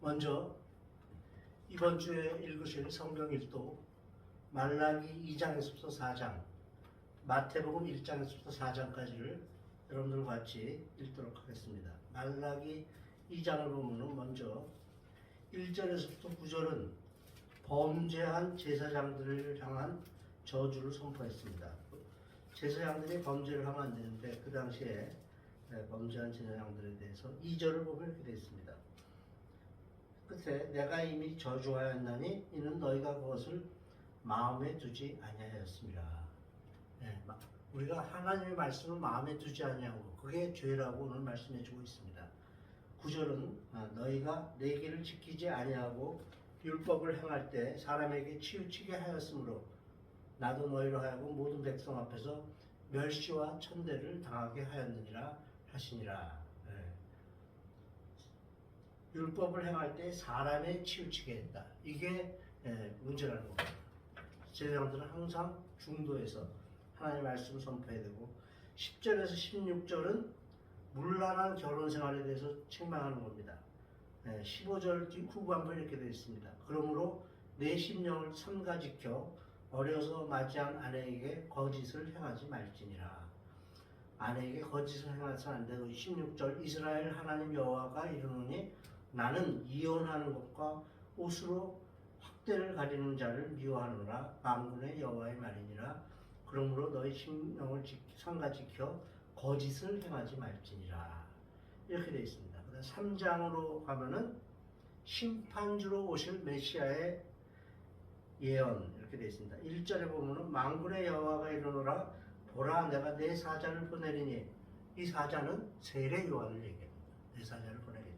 먼저 이번 주에 읽으실 성경 일도 말라기 2장에서부터 4장, 마태복음 1장에서부터 4장까지를 여러분들과 같이 읽도록 하겠습니다. 말라기 2장을 보면 먼저 1절에서부터 9절은 범죄한 제사장들을 향한 저주를 선포했습니다. 제사장들이 범죄를 하면 안 되는데 그 당시에 범죄한 제사장들에 대해서 2절을 보면 이렇게 되어 있습니다. 끝에 내가 이미 저주하였나니 이는 너희가 그것을 마음에 두지 아니하였습니다. 우리가 하나님의 말씀을 마음에 두지 아니하고 그게 죄라고 오늘 말씀해 주고 있습니다. 9절은 너희가 내 길을 지키지 아니하고 율법을 행할 때 사람에게 치우치게 하였으므로 나도 너희로 하여금 모든 백성 앞에서 멸시와 천대를 당하게 하였느니라 하시니라. 율법을 행할 때 사람에 치우치게 했다. 이게 문제라는 겁니다. 제사장들은 항상 중도에서 하나님의 말씀을 선포해야 되고 10절에서 16절은 문란한 결혼 생활에 대해서 책망하는 겁니다. 15절 후반부에 이렇게 되어 있습니다. 그러므로 내 심령을 삼가지켜 어려서 맞이한 아내에게 거짓을 행하지 말지니라. 아내에게 거짓을 행하지 안 되고 16절 이스라엘 하나님 여호와가 이르노니 나는 이혼하는 것과 옷으로 확대를 가리는 자를 미워하노라. 만군의 여호와의 말이니라. 그러므로 너희 심령을 삼가지켜 거짓을 행하지 말지니라. 이렇게 되어 있습니다. 그다음 3장으로 가면은 심판주로 오실 메시아의 예언 이렇게 되어 있습니다. 1절에 보면은 만군의 여호와가 이르노라. 보라 내가 내 사자를 보내리니 이 사자는 세례 요한을 얘기합니다. 내 사자를 보내겠다.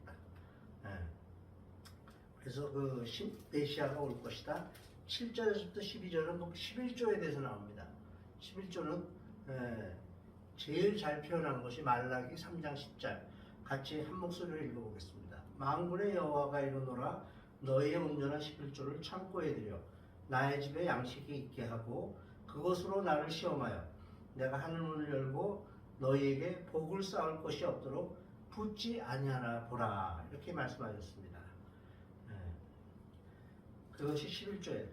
그래서 그 메시아가 올 것이다. 7절에서부터 12절은 11조에 대해서 나옵니다. 11조는 제일 잘 표현한 것이 말라기 3장 10절 같이 한 목소리로 읽어보겠습니다. 만군의 여호와가 이르노라. 너희의 온전한 11조를 창고에 들여 나의 집에 양식이 있게 하고 그것으로 나를 시험하여 내가 하늘문을 열고 너희에게 복을 쌓을 것이 없도록 붙지 아니하나 보라. 이렇게 말씀하셨습니다. 그것이 11조에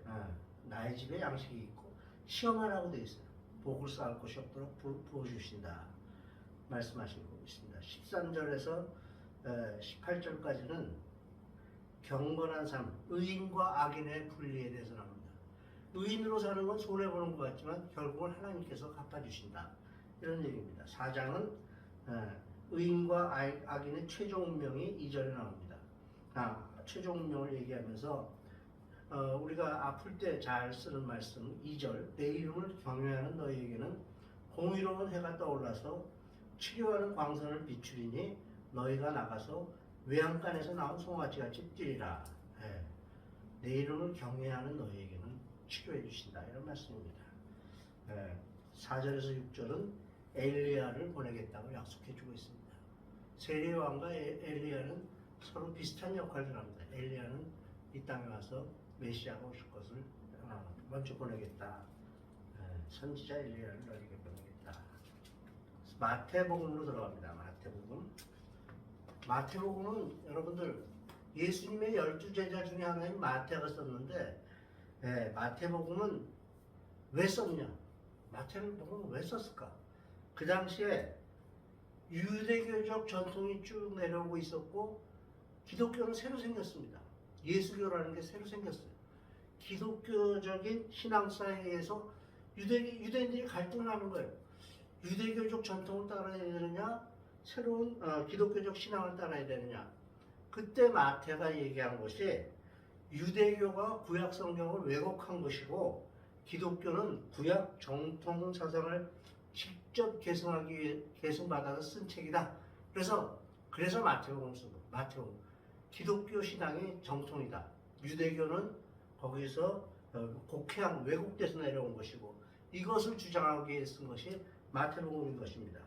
나의 집에 양식이 있고 시험하라고 되어 있어요. 복을 쌓을 것이 없도록 부어주신다 말씀하시고 있습니다. 13절에서 18절까지는 경건한 삶, 의인과 악인의 분리에 대해서 나옵니다. 의인으로 사는 건 손해보는 것 같지만 결국은 하나님께서 갚아주신다. 이런 얘기입니다. 4장은 의인과 악인의 최종 운명이 2절에 나옵니다. 최종 운명을 얘기하면서 우리가 아플 때 잘 쓰는 말씀 2절 내 이름을 경외하는 너희에게는 공의로운 해가 떠올라서 치료하는 광선을 비추리니 너희가 나가서 외양간에서 나온 송아지같이 뛰리라. 내 이름을 경외하는 너희에게는 치료해 주신다. 이런 말씀입니다. 4절에서 6절은 엘리야를 보내겠다고 약속해 주고 있습니다. 세례요한과 엘리야는 서로 비슷한 역할을 합니다. 엘리야는 이 땅에 와서 메시아가 오실 것을 먼저 보내겠다. 선지자 엘리야를 너희에게 보내겠다. 마태복음으로 들어갑니다. 마태복음은 여러분들 예수님의 12제자 중에 하나인 마태가 썼는데 마태복음은 왜 썼냐? 마태복음은 왜 썼을까? 그 당시에 유대교적 전통이 쭉 내려오고 있었고 기독교는 새로 생겼습니다. 예수교라는 게 새로 생겼어요. 기독교적인 신앙 사회에서 유대인들이 갈등을 하는 거예요. 유대교적 전통을 따라야 되느냐, 새로운 기독교적 신앙을 따라야 되느냐. 그때 마태가 얘기한 것이 유대교가 구약 성경을 왜곡한 것이고 기독교는 구약 정통 사상을 직접 계승받아서 쓴 책이다. 그래서 마태복음을 쓴 거예요. 마태복음. 기독교 신앙이 정통이다. 유대교는 거기서 곡해한 왜곡돼서 내려온 것이고 이것을 주장하기 위해 쓴 것이 마태복음인 것입니다.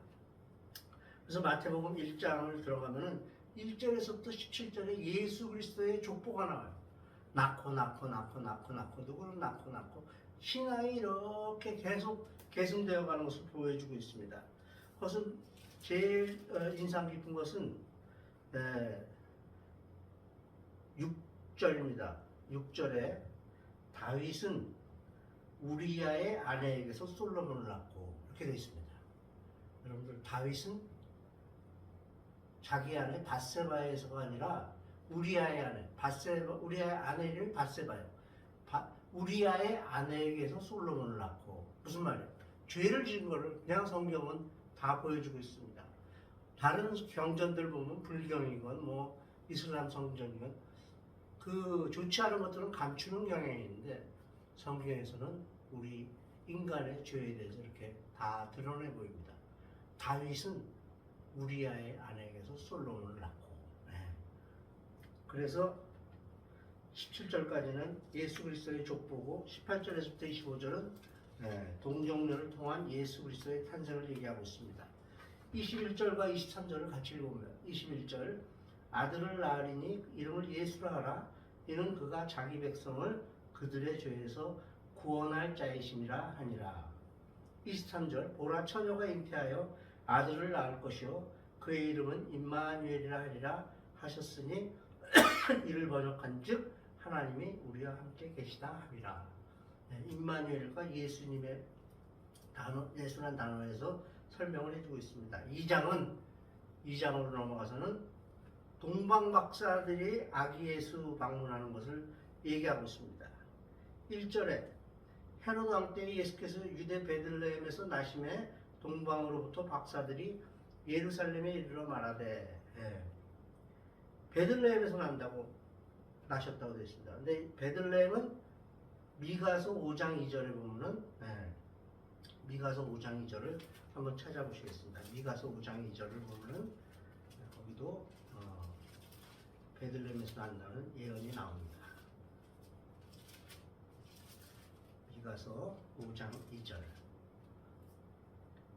그래서 마태복음 1장을 들어가면은 1절에서부터 17절에 예수 그리스도의 족보가 나와요. 낳고 누구는 낳고 신앙이 이렇게 계속 계승되어 가는 것을 보여주고 있습니다. 그것은 제일 인상 깊은 것은 6절입니다. 6절에 다윗은 우리아의 아내에게서 솔로몬을 낳고 이렇게 되어 있습니다. 여러분들 다윗은 자기 아내 밧세바에서가 아니라 우리아의 아내 우리아의 아내 이름이 밧세바예요. 우리아의 아내에게서 솔로몬을 낳고 무슨 말이에요? 죄를 지은 거를 그냥 성경은 다 보여주고 있습니다. 다른 경전들 보면 불경이건 뭐 이슬람 성전이건 그 좋지 않은 것들은 감추는 경향이 있는데 성경에서는 우리 인간의 죄에 대해서 이렇게 다 드러내 보입니다. 다윗은 우리아의 아내에게서 솔로몬을 낳고 그래서 17절까지는 예수 그리스도의 족보고 18절에서부터 25절은 동정녀를 통한 예수 그리스도의 탄생을 얘기하고 있습니다. 21절과 23절을 같이 읽어보면 21절 아들을 낳으리니 이름을 예수라 하라 이는 그가 자기 백성을 그들의 죄에서 구원할 자이심이라 하니라. 23절 보라 처녀가 잉태하여 아들을 낳을 것이요 그의 이름은 임마누엘이라 하리라 하셨으니 이를 번역한즉 하나님이 우리와 함께 계시다 하리라. 임마누엘과 예수님의 예수란 단어에서 설명을 해주고 있습니다. 2장으로 넘어가서는 동방 박사들이 아기 예수 방문하는 것을 얘기하고 있습니다. 1절에 헤로드 왕 때 예수께서 유대 베들레헴에서 나심에 동방으로부터 박사들이 예루살렘에 이르러 말하되 베들레헴에서 난다고 나셨다고 되어 있습니다. 근데 베들레헴은 미가서 5장 2절에 보면은 미가서 5장 2절을 한번 찾아보시겠습니다. 미가서 5장 2절을 보면은 거기도 베들레헴에서 난다는 예언이 나옵니다. 미가서 5장 2절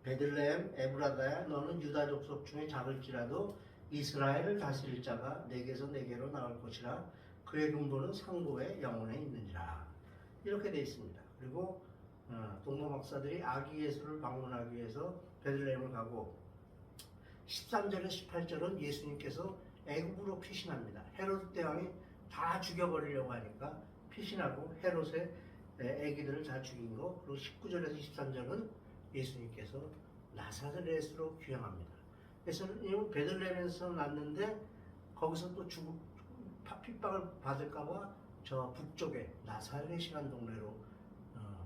베들레헴 에브라다야 너는 유다 족속 중에 작을지라도 이스라엘을 다스릴 자가 내게서 내게로 나올 것이라 그의 근본은 상고의 영혼에 있느니라. 이렇게 되어 있습니다. 그리고 동방 박사들이 아기 예수를 방문하기 위해서 베들레헴을 가고 13절에 18절은 예수님께서 애굽으로 피신합니다. 헤로드 대왕이 다 죽여버리려고 하니까 피신하고 헤롯의 애기들을 다 죽인 거. 그리고 19절에서 23절은 예수님께서 나사렛으로 귀향합니다. 그래서 베들레헴에서 났는데 거기서 또 핍박을 받을까봐 저 북쪽에 나사렛이라는 동네로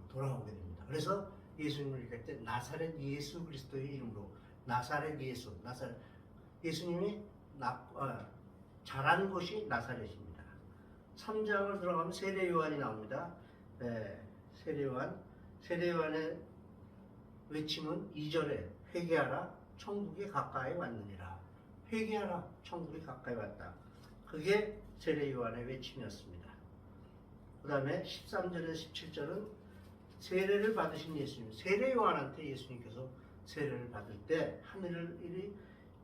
돌아오게 됩니다. 그래서 예수님을 얘기할 때 나사렛 예수 그리스도의 이름으로 나사렛 예수, 예수님이 자란 곳이 나사렛입니다. 3장을 들어가면 세례 요한이 나옵니다. 세례 요한의 외침은 2절에 회개하라 천국이 가까이 왔느니라. 회개하라 천국이 가까이 왔다. 그게 세례 요한의 외침이었습니다. 그 다음에 13절에서 17절은 세례를 받으신 예수님, 세례 요한한테 예수님께서 세례를 받을 때 하늘이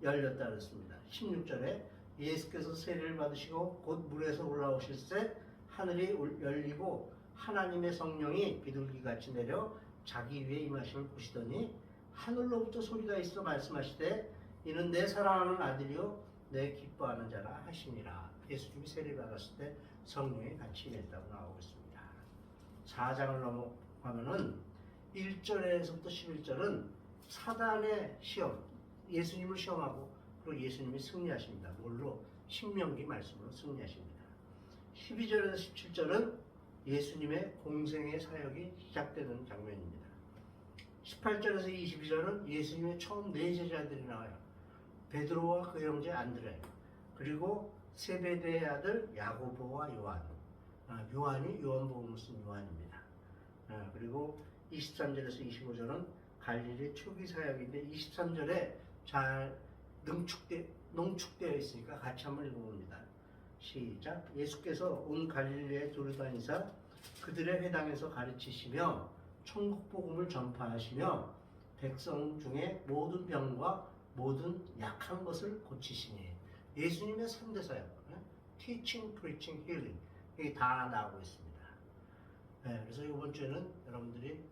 열렸다 그랬습니다. 16절에 예수께서 세례를 받으시고 곧 물에서 올라오실 때 하늘이 열리고 하나님의 성령이 비둘기같이 내려 자기 위에 임하심을 보시더니 하늘로부터 소리가 있어 말씀하시되 이는 내 사랑하는 아들이요 내 기뻐하는 자라 하시니라. 예수님이 세례를 받았을 때 성령이 같이 임했다고 나오고 있습니다. 4장을 넘어가면은 1절에서부터 11절은 사단의 시험, 예수님을 시험하고 그리고 예수님이 승리하십니다. 뭘로? 신명기 말씀으로 승리하십니다. 12절에서 17절은 예수님의 공생의 사역이 시작되는 장면입니다. 18절에서 22절은 예수님의 처음 네 제자들이 나와요. 베드로와 그 형제 안드레, 그리고 세베대의 아들 야고보와 요한. 요한이 요한복음을 쓴 요한입니다. 그리고 23절에서 25절은 갈릴리 초기 사역인데 23절에 잘 농축되어 있으니까 같이 한번 읽어봅니다. 시작. 예수께서 온 갈릴리에 두루다니사 그들의 회당에서 가르치시며 천국 복음을 전파하시며 백성 중에 모든 병과 모든 약한 것을 고치시니. 예수님의 3대 사역, teaching, preaching, healing 이게 다 나오고 있습니다. 그래서 이번 주에는 여러분들이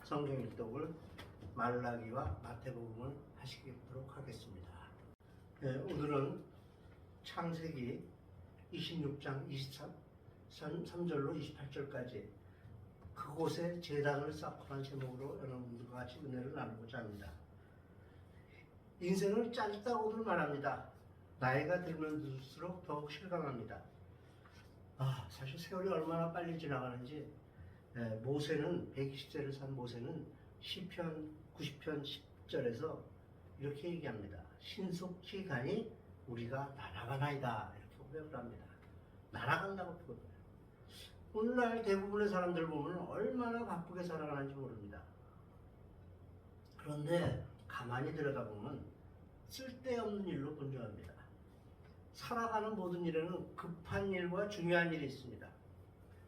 성경 일독을 말라기와 마태복음을 하시도록 하겠습니다. 오늘은 창세기 26장 23절로 28절까지 그곳에 제단을 쌓고 한 제목으로 여러분들과 같이 은혜를 나누고자 합니다. 인생을 짧다고들 말합니다. 나이가 들면 들수록 더욱 실감합니다. 사실 세월이 얼마나 빨리 지나가는지 모세는 120세를 산 모세는 시편 90편 10절에서 이렇게 얘기합니다. 신속 시간이 우리가 날아가나이다 이렇게 고백을 합니다. 날아간다고 표현해요. 오늘날 대부분의 사람들 보면 얼마나 바쁘게 살아가는지 모릅니다. 그런데 가만히 들여다보면 쓸데없는 일로 분주합니다. 살아가는 모든 일에는 급한 일과 중요한 일이 있습니다.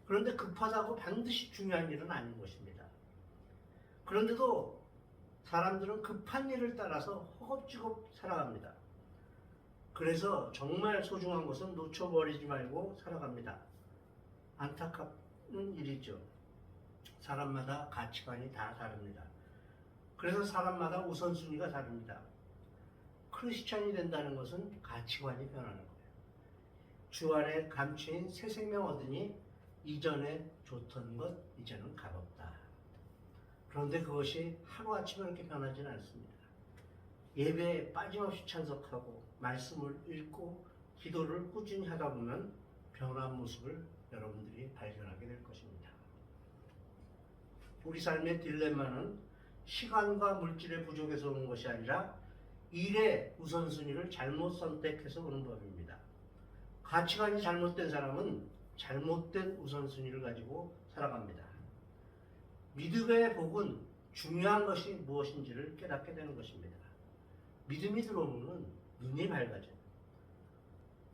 그런데 급하다고 반드시 중요한 일은 아닌 것입니다. 그런데도 사람들은 급한 일을 따라서 허겁지겁 살아갑니다. 그래서 정말 소중한 것은 놓쳐버리지 말고 살아갑니다. 안타까운 일이죠. 사람마다 가치관이 다 다릅니다. 그래서 사람마다 우선순위가 다릅니다. 크리스찬이 된다는 것은 가치관이 변하는 거예요. 주 안에 감추인 새 생명 얻으니 이전에 좋던 것 이제는 값없다. 그런데 그것이 하루아침에 그렇게 변하지는 않습니다. 예배에 빠짐없이 참석하고 말씀을 읽고 기도를 꾸준히 하다 보면 변한 모습을 여러분들이 발견하게 될 것입니다. 우리 삶의 딜레마는 시간과 물질의 부족에서 오는 것이 아니라 일의 우선순위를 잘못 선택해서 오는 법입니다. 가치관이 잘못된 사람은 잘못된 우선순위를 가지고 살아갑니다. 믿음의 복은 중요한 것이 무엇인지를 깨닫게 되는 것입니다. 믿음이 들어오면 눈이 밝아져요.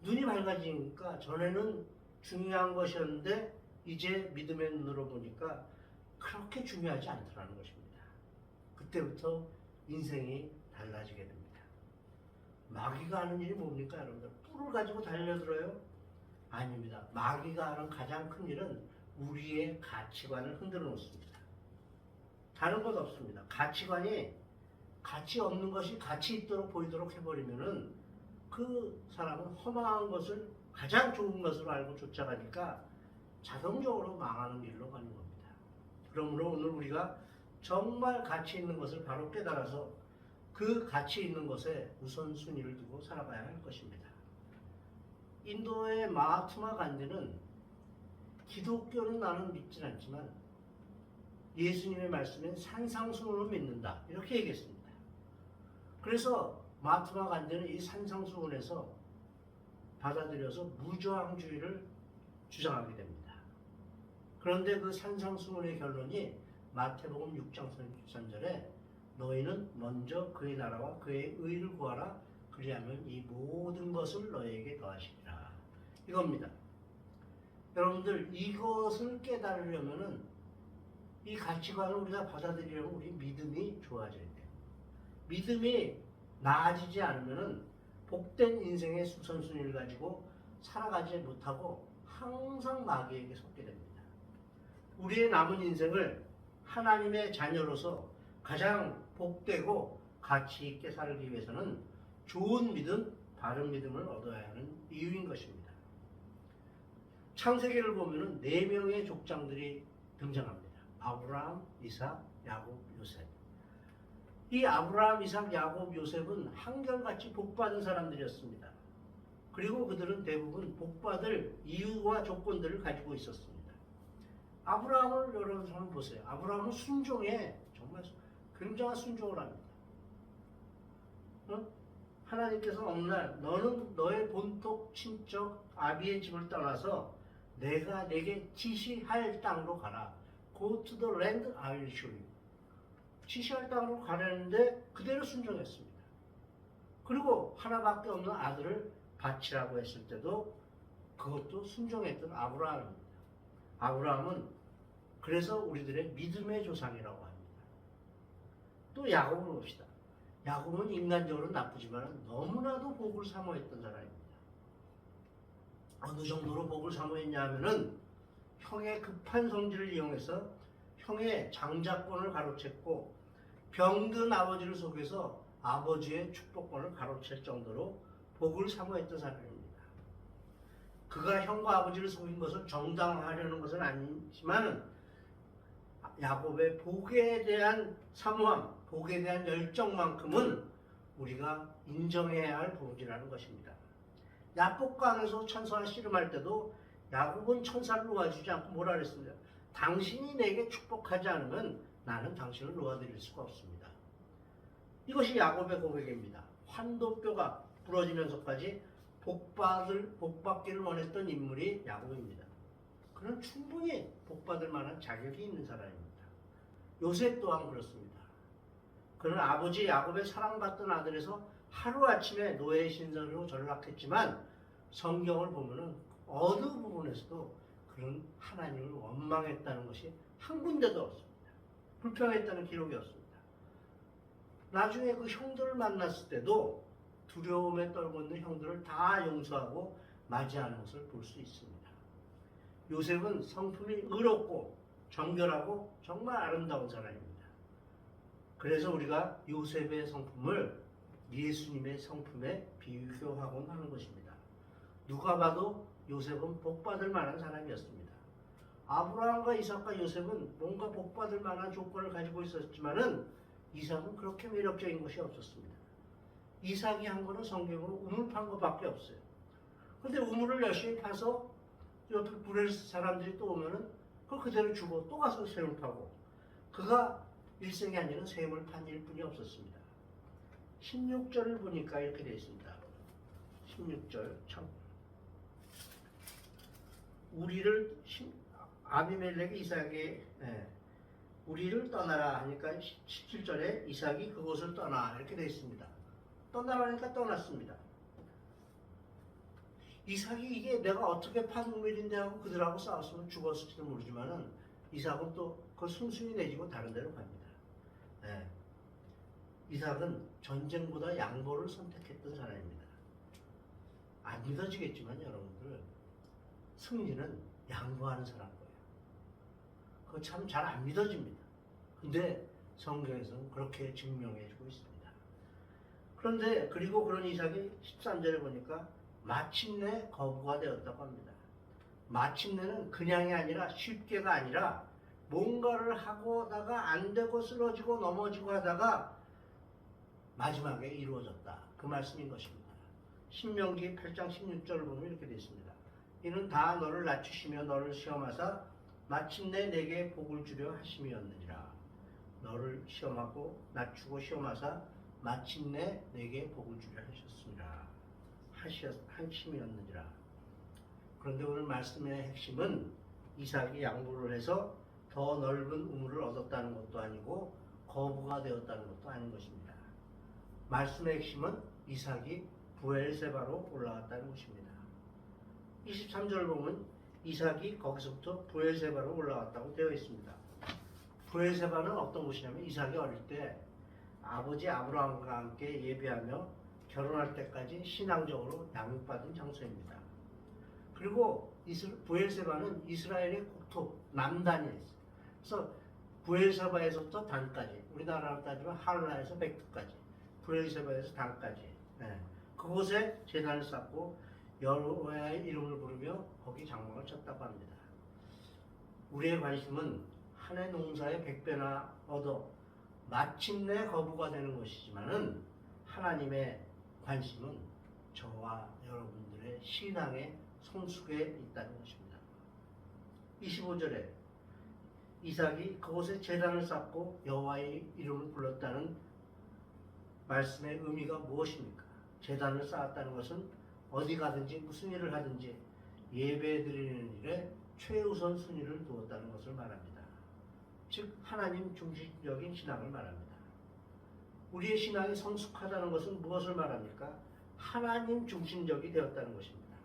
눈이 밝아지니까 전에는 중요한 것이었는데 이제 믿음의 눈으로 보니까 그렇게 중요하지 않더라는 것입니다. 그때부터 인생이 달라지게 됩니다. 마귀가 하는 일이 뭡니까 여러분들? 뿔을 가지고 달려들어요? 아닙니다. 마귀가 하는 가장 큰 일은 우리의 가치관을 흔들어 놓습니다. 다른 것 없습니다. 가치관이 가치 없는 것이 가치 있도록 보이도록 해버리면은 그 사람은 허망한 것을 가장 좋은 것으로 알고 쫓아가니까 자동적으로 망하는 길로 가는 겁니다. 그러므로 오늘 우리가 정말 가치 있는 것을 바로 깨달아서 그 가치 있는 것에 우선순위를 두고 살아가야 할 것입니다. 인도의 마하트마 간디는 기독교는 나는 믿진 않지만 예수님의 말씀인 산상수훈을 믿는다 이렇게 얘기했습니다. 그래서 마하트마 간디는 이 산상수훈에서 받아들여서 무저항주의를 주장하게 됩니다. 그런데 그 산상수훈의 결론이 마태복음 6장 13절에 너희는 먼저 그의 나라와 그의 의를 구하라 그리하면 이 모든 것을 너희에게 더하시리라 이겁니다. 여러분들 이것을 깨달으려면은 이 가치관을 우리가 받아들이려면 우리 믿음이 좋아져야 돼요. 믿음이 나아지지 않으면은 복된 인생의 우선순위를 가지고 살아가지 못하고 항상 마귀에게 속게 됩니다. 우리의 남은 인생을 하나님의 자녀로서 가장 복되고 가치 있게 살기 위해서는 좋은 믿음, 바른 믿음을 얻어야 하는 이유인 것입니다. 창세기를 보면은 4명의 족장들이 등장합니다. 아브라함, 이삭, 야곱, 요셉. 이 아브라함, 이삭, 야곱, 요셉은 한결같이 복받은 사람들이었습니다. 그리고 그들은 대부분 복받을 이유와 조건들을 가지고 있었습니다. 아브라함을 여러분 한번 보세요. 아브라함은 순종에 정말 굉장한 순종을 합니다. 하나님께서 어느 날 너는 너의 본토 친척 아비의 집을 떠나서 내가 내게 지시할 땅으로 가라. Go to the land I will show you. 지시할 땅으로 가려는데 그대로 순종했습니다. 그리고 하나밖에 없는 아들을 바치라고 했을 때도 그것도 순종했던 아브라함입니다. 아브라함은 그래서 우리들의 믿음의 조상이라고 합니다. 또 야곱을 봅시다. 야곱은 인간적으로 나쁘지만 너무나도 복을 사모했던 사람입니다. 어느 정도로 복을 사모했냐 하면은 형의 급한 성질을 이용해서 형의 장자권을 가로챘고 병든 아버지를 속여서 아버지의 축복권을 가로챌 정도로 복을 사모했던 사람입니다. 그가 형과 아버지를 속인 것을 정당화하려는 것은 아니지만 야곱의 복에 대한 사모함, 복에 대한 열정만큼은 우리가 인정해야 할 부분이라는 것입니다. 야복강에서 천사와 씨름할 때도 야곱은 천사를 놓아주지 않고 뭐라 그랬습니다. 당신이 내게 축복하지 않으면 나는 당신을 놓아드릴 수가 없습니다. 이것이 야곱의 고백입니다. 환도뼈가 부러지면서까지 복받기를 원했던 인물이 야곱입니다. 그는 충분히 복받을 만한 자격이 있는 사람입니다. 요셉 또한 그렇습니다. 그는 아버지 야곱의 사랑받던 아들에서 하루아침에 노예의 신세로 전락했지만 성경을 보면은 어느 부분에서도 그는 하나님을 원망했다는 것이 한 군데도 없습니다. 불평했다는 기록이 없습니다. 나중에 그 형들을 만났을 때도 두려움에 떨고 있는 형들을 다 용서하고 맞이하는 것을 볼 수 있습니다. 요셉은 성품이 의롭고 정결하고 정말 아름다운 사람입니다. 그래서 우리가 요셉의 성품을 예수님의 성품에 비교하곤 하는 것입니다. 누가 봐도 요셉은 복받을 만한 사람이었습니다. 아브라함과 이삭과 요셉은 뭔가 복받을 만한 조건을 가지고 있었지만은 이삭은 그렇게 매력적인 것이 없었습니다. 이삭이 한 거는 성경으로 우물 판 것밖에 없어요. 그런데 우물을 열심히 파서 옆에 부레 사람들이 또 오면은 그걸 그대로 주고 또 가서 샘을 파고 그가 일생이 아니라 샘을 판 일뿐이 없었습니다. 16절을 보니까 이렇게 되어 있습니다. 16절 참 우리를 아비멜렉이 이삭에게 우리를 떠나라 하니까 17절에 이삭이 그곳을 떠나 이렇게 되어 있습니다. 떠나라니까 떠났습니다. 이삭이 이게 내가 어떻게 판 우물인데 하고 그들하고 싸웠으면 죽었을지도 모르지만은 이삭은 또 그 순순히 내지고 다른 데로 갑니다. 이삭은 전쟁보다 양보를 선택했던 사람입니다. 안 믿어지겠지만 여러분들 승리는 양보하는 사람 거예요. 그거 참 잘 안 믿어집니다. 근데 성경에서는 그렇게 증명해 주고 있습니다. 그런데 그리고 그런 이삭이 13절에 보니까 마침내 거부가 되었다고 합니다. 마침내는 그냥이 아니라 쉽게가 아니라 뭔가를 하고다가 안 되고 쓰러지고 넘어지고 하다가 마지막에 이루어졌다. 그 말씀인 것입니다. 신명기 8장 16절을 보면 이렇게 되어 있습니다. 이는 다 너를 낮추시며 너를 시험하사 마침내 내게 복을 주려 하심이었느니라. 너를 시험하고 낮추고 시험하사 마침내 내게 복을 주려 하셨습니다. 하심이었느니라. 그런데 오늘 말씀의 핵심은 이삭이 양보를 해서 더 넓은 우물을 얻었다는 것도 아니고 거부가 되었다는 것도 아닌 것입니다. 말씀의 핵심은 이삭이 부엘세바로 올라갔다는 것입니다. 23절 보면 이삭이 거기서부터 부엘세바로 올라갔다고 되어 있습니다. 부엘세바는 어떤 곳이냐면 이삭이 어릴 때 아버지 아브라함과 함께 예배하며 결혼할 때까지 신앙적으로 양육받은 장소입니다. 그리고 부엘세바는 이스라엘의 국토 남단에 있어요. 그래서 부엘세바에서부터 단까지 우리나라로 따지면 하를라에서 백두까지 부엘세바에서 단까지 그곳에 제단을 쌓고 여호와의 이름을 부르며 거기 장막을 쳤다고 합니다. 우리의 관심은 한 해 농사의 100배나 얻어 마침내 거부가 되는 것이지만은 하나님의 관심은 저와 여러분들의 신앙의 성숙에 있다는 것입니다. 25절에 이삭이 그곳에 제단을 쌓고 여호와의 이름을 불렀다는 말씀의 의미가 무엇입니까? 제단을 쌓았다는 것은 어디 가든지 무슨 일을 하든지 예배 드리는 일에 최우선 순위를 두었다는 것을 말합니다. 즉 하나님 중심적인 신앙을 말합니다. 우리의 신앙이 성숙하다는 것은 무엇을 말합니까? 하나님 중심적이 되었다는 것입니다.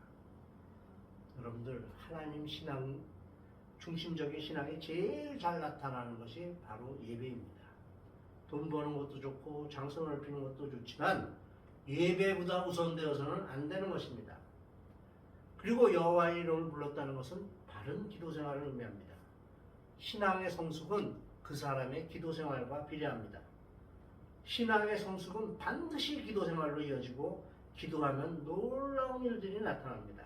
여러분들 하나님 신앙 중심적인 신앙이 제일 잘 나타나는 것이 바로 예배입니다. 돈 버는 것도 좋고 장소 넓히는 것도 좋지만 예배보다 우선되어서는 안 되는 것입니다. 그리고 여호와의 이름을 불렀다는 것은 바른 기도 생활을 의미합니다. 신앙의 성숙은 그 사람의 기도 생활과 비례합니다. 신앙의 성숙은 반드시 기도 생활로 이어지고 기도하면 놀라운 일들이 나타납니다.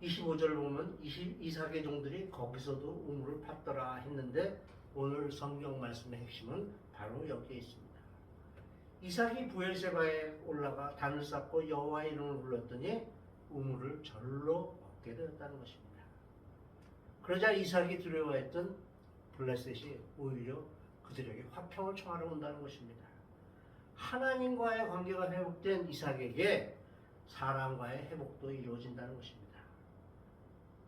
25절을 보면 이삭의 종들이 거기서도 우물을 팠더라 했는데 오늘 성경 말씀의 핵심은 바로 여기에 있습니다. 이삭이 부엘세바에 올라가 단을 쌓고 여호와의 이름을 불렀더니 우물을 절로 얻게 되었다는 것입니다. 그러자 이삭이 두려워했던 블레셋이 오히려 그들에게 화평을 청하러 온다는 것입니다. 하나님과의 관계가 회복된 이삭에게 사람과의 회복도 이루어진다는 것입니다.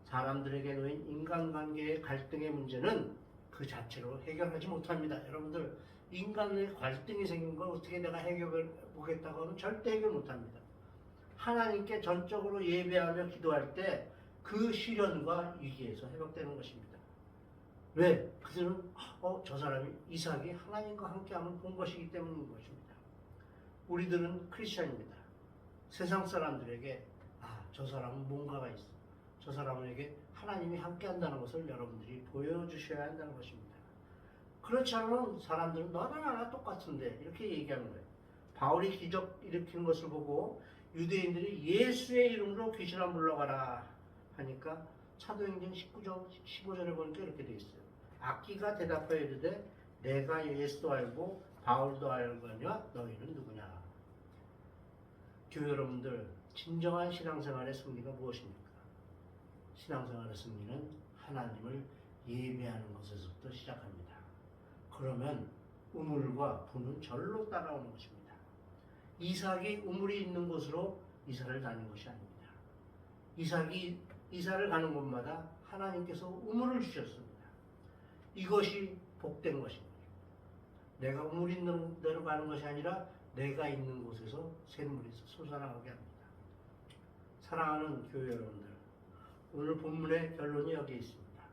사람들에게 놓인 인간관계의 갈등의 문제는 그 자체로 해결하지 못합니다. 여러분들 인간의 갈등이 생긴 걸 어떻게 내가 해결해 보겠다고 하면 절대 해결 못합니다. 하나님께 전적으로 예배하며 기도할 때 그 시련과 위기에서 회복되는 것입니다. 왜? 그들은 저 사람이 이삭이 하나님과 함께하면 본 것이기 때문인 것입니다. 우리들은 크리스천입니다. 세상 사람들에게 저 사람은 뭔가가 있어. 저 사람에게 하나님이 함께한다는 것을 여러분들이 보여주셔야 한다는 것입니다. 그렇지 않으면 사람들은 너나 나나 똑같은데 이렇게 얘기하는 거예요. 바울이 기적 일으키는 것을 보고 유대인들이 예수의 이름으로 귀신을 물러가라 하니까 사도행전 19장 15절에 보니까 이렇게 되어 있어요. 악기가 대답하여 이르되 내가 예수도 알고 바울도 알거니와 너희는 누구냐. 교회 여러분들, 진정한 신앙생활의 승리가 무엇입니까? 신앙생활의 승리는 하나님을 예배하는 것에서부터 시작합니다. 그러면 우물과 분은 절로 따라오는 것입니다. 이삭이 우물이 있는 곳으로 이사를 다닌 것이 아닙니다. 이삭이 이사를 가는 곳마다 하나님께서 우물을 주셨습니다. 이것이 복된 것입니다. 내가 우물 있는 데로 가는 것이 아니라 내가 있는 곳에서 샘물이 솟아나오게 합니다. 사랑하는 교회 여러분들, 오늘 본문의 결론이 여기 있습니다.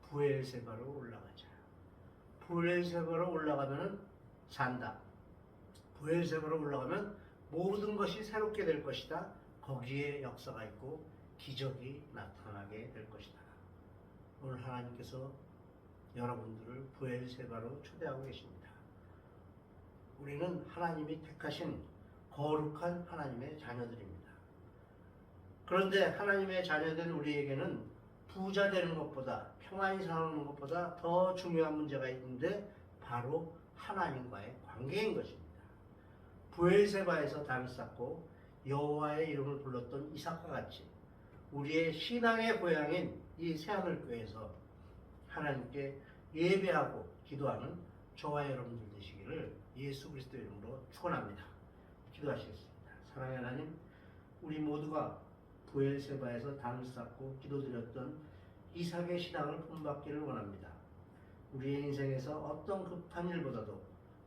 부엘세바로 올라가자. 부엘세바로 올라가면 산다. 부엘세바로 올라가면 모든 것이 새롭게 될 것이다. 거기에 역사가 있고 기적이 나타나게 될 것이다. 오늘 하나님께서 여러분들을 부엘세바로 초대하고 계십니다. 우리는 하나님이 택하신 거룩한 하나님의 자녀들입니다. 그런데 하나님의 자녀된 우리에게는 부자 되는 것보다 평안히 사는 것보다 더 중요한 문제가 있는데 바로 하나님과의 관계인 것입니다. 부엘세바에서 단을 쌓고 여호와의 이름을 불렀던 이삭과 같이 우리의 신앙의 고향인 이 새하늘교회에서 하나님께 예배하고 기도하는 저와 여러분들 되시기를 예수 그리스도 이름으로 축원합니다. 기도하시겠습니다. 사랑의 하나님, 우리 모두가 부엘세바에서 단을 쌓고 기도드렸던 이삭의 신앙을 본받기를 원합니다. 우리의 인생에서 어떤 급한 일보다도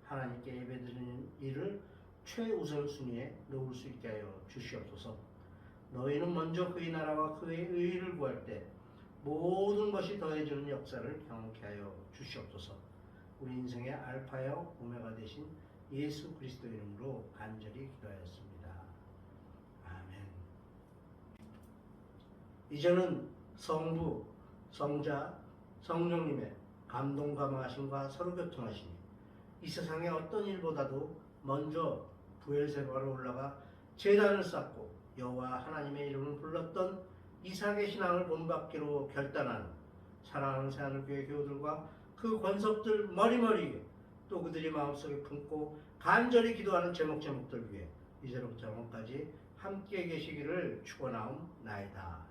하나님께 예배드리는 일을 최우선순위에 놓을 수 있게 하여 주시옵소서. 너희는 먼저 그의 나라와 그의 의의를 구할 때 모든 것이 더해지는 역사를 경험케 하여 주시옵소서. 우리 인생의 알파여 오메가 되신 예수 그리스도 이름으로 간절히 기도하였습니다. 아멘. 이제는 성부, 성자, 성령님의 감동 감화하심과 서로 교통하시니 이 세상의 어떤 일보다도 먼저 부엘세바로 올라가 제단을 쌓고 여호와 하나님의 이름을 불렀던 이삭의 신앙을 본받기로 결단한 사랑하는 새하늘교회 교우들과 그 권석들 머리머리 또 그들이 마음속에 품고 간절히 기도하는 제목들 위해 이제로부터 영원까지 함께 계시기를 축원하옵나이다.